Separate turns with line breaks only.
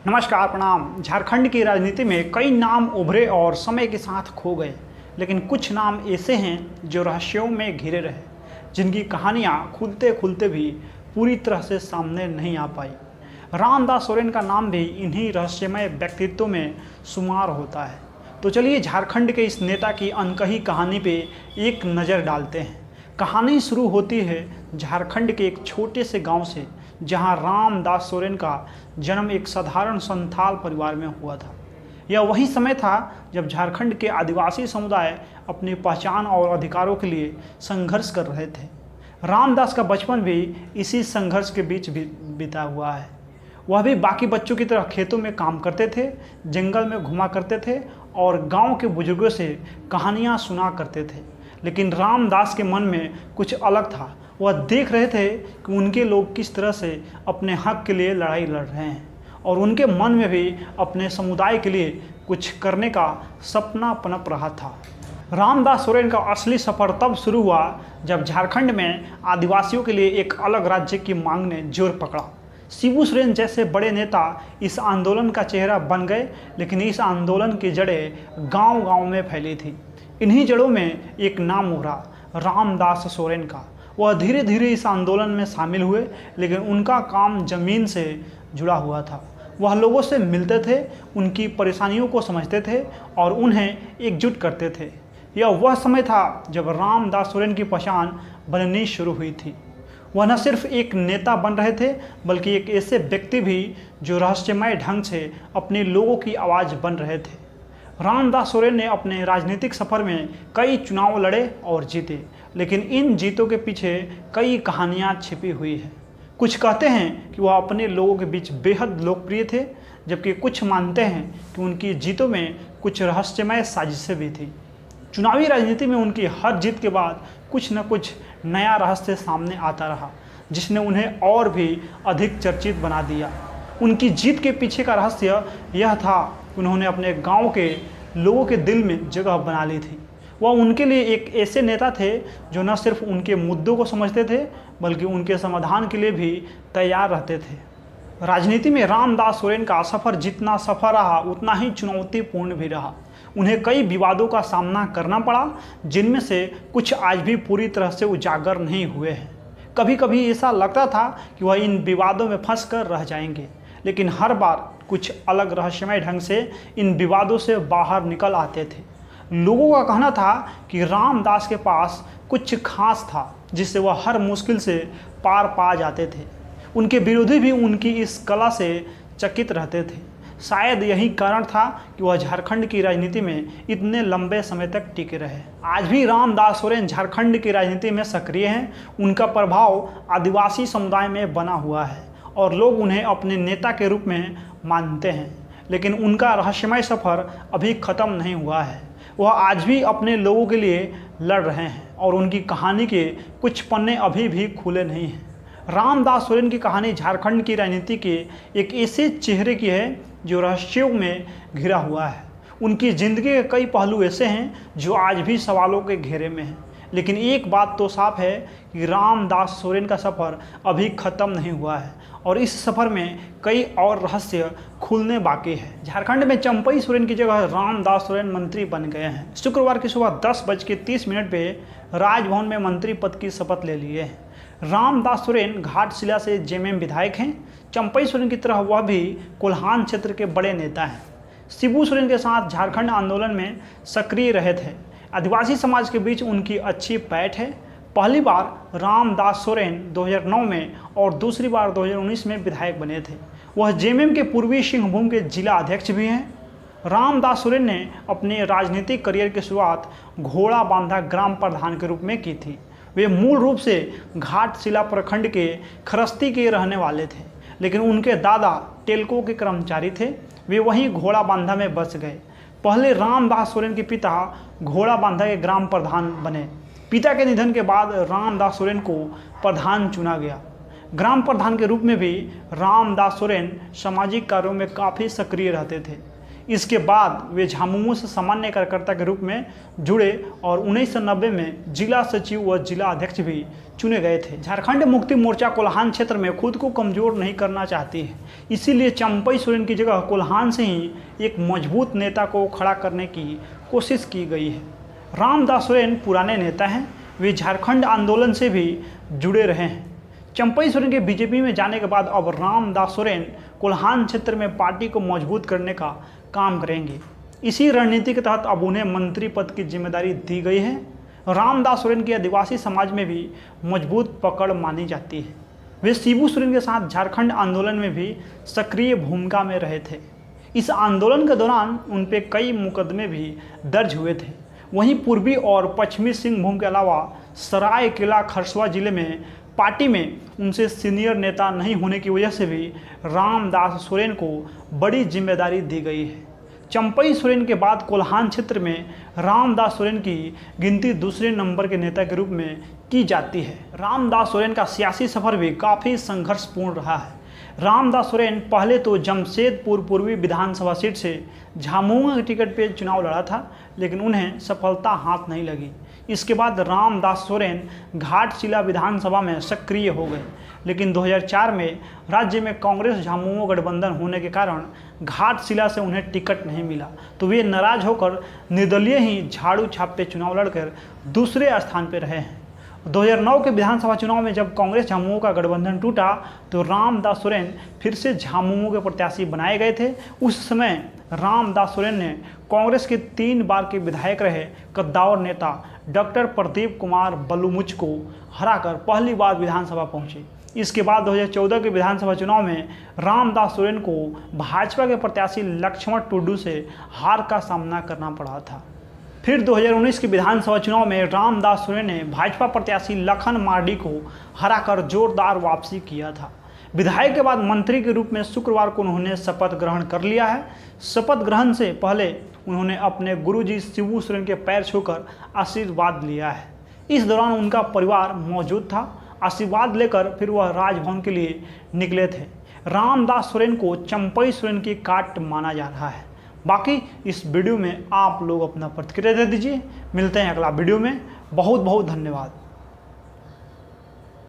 नमस्कार प्रणाम। झारखंड की राजनीति में कई नाम उभरे और समय के साथ खो गए, लेकिन कुछ नाम ऐसे हैं जो रहस्यों में घिरे रहे, जिनकी कहानियां खुलते खुलते भी पूरी तरह से सामने नहीं आ पाई। रामदास सोरेन का नाम भी इन्हीं रहस्यमय व्यक्तित्व में शुमार होता है। तो चलिए झारखंड के इस नेता की अनकही कहानी पे एक नज़र डालते हैं। कहानी शुरू होती है झारखंड के एक छोटे से गांव से, जहां रामदास सोरेन का जन्म एक साधारण संथाल परिवार में हुआ था। यह वही समय था जब झारखंड के आदिवासी समुदाय अपनी पहचान और अधिकारों के लिए संघर्ष कर रहे थे। रामदास का बचपन भी इसी संघर्ष के बीच बीता हुआ है। वह भी बाकी बच्चों की तरह खेतों में काम करते थे, जंगल में घुमा करते थे और गांव के बुजुर्गों से कहानियां सुना करते थे। लेकिन रामदास के मन में कुछ अलग था। वह देख रहे थे कि उनके लोग किस तरह से अपने हक के लिए लड़ाई लड़ रहे हैं और उनके मन में भी अपने समुदाय के लिए कुछ करने का सपना पनप रहा था। रामदास सोरेन का असली सफ़र तब शुरू हुआ जब झारखंड में आदिवासियों के लिए एक अलग राज्य की मांग ने जोर पकड़ा। शिबू सोरेन जैसे बड़े नेता इस आंदोलन का चेहरा बन गए, लेकिन इस आंदोलन की जड़ें गांव-गांव में फैली थी। इन्हीं जड़ों में एक नाम उभरा, रामदास सोरेन का। वह धीरे धीरे इस आंदोलन में शामिल हुए, लेकिन उनका काम ज़मीन से जुड़ा हुआ था। वह लोगों से मिलते थे, उनकी परेशानियों को समझते थे और उन्हें एकजुट करते थे। यह वह समय था जब रामदास सोरेन की पहचान बननी शुरू हुई थी। वह न सिर्फ एक नेता बन रहे थे, बल्कि एक ऐसे व्यक्ति भी जो रहस्यमय ढंग से अपने लोगों की आवाज़ बन रहे थे। रामदास सोरेन ने अपने राजनीतिक सफ़र में कई चुनाव लड़े और जीते, लेकिन इन जीतों के पीछे कई कहानियां छिपी हुई है। कुछ कहते हैं कि वह अपने लोगों के बीच बेहद लोकप्रिय थे, जबकि कुछ मानते हैं कि उनकी जीतों में कुछ रहस्यमय साजिशें भी थी। चुनावी राजनीति में उनकी हर जीत के बाद कुछ न कुछ नया रहस्य सामने आता रहा, जिसने उन्हें और भी अधिक चर्चित बना दिया। उनकी जीत के पीछे का रहस्य यह था कि उन्होंने अपने गांव के लोगों के दिल में जगह बना ली थी। वह उनके लिए एक ऐसे नेता थे जो न सिर्फ उनके मुद्दों को समझते थे, बल्कि उनके समाधान के लिए भी तैयार रहते थे। राजनीति में रामदास सोरेन का सफ़र जितना सफ़र रहा, उतना ही चुनौतीपूर्ण भी रहा। उन्हें कई विवादों का सामना करना पड़ा, जिनमें से कुछ आज भी पूरी तरह से उजागर नहीं हुए हैं। कभी कभी ऐसा लगता था कि वह इन विवादों में फंस कर रह जाएंगे, लेकिन हर बार कुछ अलग रहस्यमय ढंग से इन विवादों से बाहर निकल आते थे। लोगों का कहना था कि रामदास के पास कुछ खास था, जिससे वह हर मुश्किल से पार पा जाते थे। उनके विरोधी भी उनकी इस कला से चकित रहते थे। शायद यही कारण था कि वह झारखंड की राजनीति में इतने लंबे समय तक टिके रहे। आज भी रामदास सोरेन झारखंड की राजनीति में सक्रिय हैं। उनका प्रभाव आदिवासी समुदाय में बना हुआ है और लोग उन्हें अपने नेता के रूप में मानते हैं। लेकिन उनका रहस्यमय सफ़र अभी ख़त्म नहीं हुआ है। वह आज भी अपने लोगों के लिए लड़ रहे हैं और उनकी कहानी के कुछ पन्ने अभी भी खुले नहीं हैं। रामदास सोरेन की कहानी झारखंड की राजनीति के एक ऐसे चेहरे की है जो रहस्यों में घिरा हुआ है। उनकी ज़िंदगी के कई पहलू ऐसे हैं जो आज भी सवालों के घेरे में हैं, लेकिन एक बात तो साफ है कि रामदास सोरेन का सफ़र अभी ख़त्म नहीं हुआ है और इस सफ़र में कई और रहस्य खुलने बाकी है। झारखंड में चंपई सोरेन की जगह रामदास सोरेन मंत्री बन गए हैं। शुक्रवार की सुबह 10:30 पे राजभवन में मंत्री पद की शपथ ले लिए हैं। रामदास सोरेन घाटशिला से जेएमएम विधायक हैं। चंपई सोरेन की तरह वह भी कोल्हान क्षेत्र के बड़े नेता हैं। शिबू सोरेन के साथ झारखंड आंदोलन में सक्रिय रहे थे। आदिवासी समाज के बीच उनकी अच्छी पैठ है। पहली बार रामदास सोरेन 2009 में और दूसरी बार 2019 में विधायक बने थे। वह जेएमएम के पूर्वी सिंहभूम के जिला अध्यक्ष भी हैं। रामदास सोरेन ने अपने राजनीतिक करियर की शुरुआत घोड़ा बांधा ग्राम प्रधान के रूप में की थी। वे मूल रूप से घाटशिला प्रखंड के खरस्ती के रहने वाले थे, लेकिन उनके दादा टेल्को के कर्मचारी थे। वे वहीं घोड़ा बांधा में बस गए। पहले रामदास सोरेन के पिता घोड़ा बांधा के ग्राम प्रधान बने। पिता के निधन के बाद रामदास सोरेन को प्रधान चुना गया। ग्राम प्रधान के रूप में भी रामदास सोरेन सामाजिक कार्यों में काफ़ी सक्रिय रहते थे। इसके बाद वे झामुमो से सामान्य कार्यकर्ता के रूप में जुड़े और 1990 में जिला सचिव व जिला अध्यक्ष भी चुने गए थे। झारखंड मुक्ति मोर्चा कोल्हान क्षेत्र में खुद को कमजोर नहीं करना चाहती है, इसीलिए चंपई सोरेन की जगह कोल्हान से ही एक मजबूत नेता को खड़ा करने की कोशिश की गई है। रामदास सोरेन पुराने नेता हैं, वे झारखंड आंदोलन से भी जुड़े रहे हैं। चंपई सोरेन के बीजेपी में जाने के बाद अब रामदास सोरेन कोल्हान क्षेत्र में पार्टी को मजबूत करने का काम करेंगे। इसी रणनीति के तहत अब उन्हें मंत्री पद की जिम्मेदारी दी गई है। रामदास सोरेन की आदिवासी समाज में भी मजबूत पकड़ मानी जाती है। वे शिबू सोरेन के साथ झारखंड आंदोलन में भी सक्रिय भूमिका में रहे थे। इस आंदोलन के दौरान उन पर कई मुकदमे भी दर्ज हुए थे। वहीं पूर्वी और पश्चिमी सिंहभूम के अलावा सरायकेला खरसुआ जिले में पार्टी में उनसे सीनियर नेता नहीं होने की वजह से भी रामदास सोरेन को बड़ी जिम्मेदारी दी गई है। चंपई सोरेन के बाद कोल्हान क्षेत्र में रामदास सोरेन की गिनती दूसरे नंबर के नेता के रूप में की जाती है। रामदास सोरेन का सियासी सफर भी काफ़ी संघर्षपूर्ण रहा है। रामदास सोरेन पहले तो जमशेदपुर पूर्वी विधानसभा सीट से झामुमो के टिकट पर चुनाव लड़ा था, लेकिन उन्हें सफलता हाथ नहीं लगी। इसके बाद रामदास सोरेन घाटशिला विधानसभा में सक्रिय हो गए, लेकिन 2004 में राज्य में कांग्रेस झामुमो गठबंधन होने के कारण घाटशिला से उन्हें टिकट नहीं मिला, तो वे नाराज होकर निर्दलीय ही झाड़ू छाप पे चुनाव लड़कर दूसरे स्थान पर रहे हैं। 2009 के विधानसभा चुनाव में जब कांग्रेस झामुमो का गठबंधन टूटा तो रामदास सोरेन फिर से झामुमो के प्रत्याशी बनाए गए थे। उस समय रामदास सोरेन ने कांग्रेस के 3 बार के विधायक रहे कद्दावर नेता डॉक्टर प्रदीप कुमार बलूमुच को हराकर पहली बार विधानसभा पहुंचे। इसके बाद 2014 के विधानसभा चुनाव में रामदास सोरेन को भाजपा के प्रत्याशी लक्ष्मण टुडू से हार का सामना करना पड़ा था। फिर 2019 के विधानसभा चुनाव में रामदास सोरेन ने भाजपा प्रत्याशी लखन मार्डी को हराकर जोरदार वापसी किया था। विधायक के बाद मंत्री के रूप में शुक्रवार को उन्होंने शपथ ग्रहण कर लिया है। शपथ ग्रहण से पहले उन्होंने अपने गुरुजी शिबू सोरेन के पैर छूकर आशीर्वाद लिया है। इस दौरान उनका परिवार मौजूद था। आशीर्वाद लेकर फिर वह राजभवन के लिए निकले थे। रामदास सोरेन को चंपई सोरेन की काट माना जा रहा है। बाकी इस वीडियो में आप लोग अपना प्रतिक्रिया दे दीजिए। मिलते हैं अगला वीडियो में। बहुत बहुत धन्यवाद।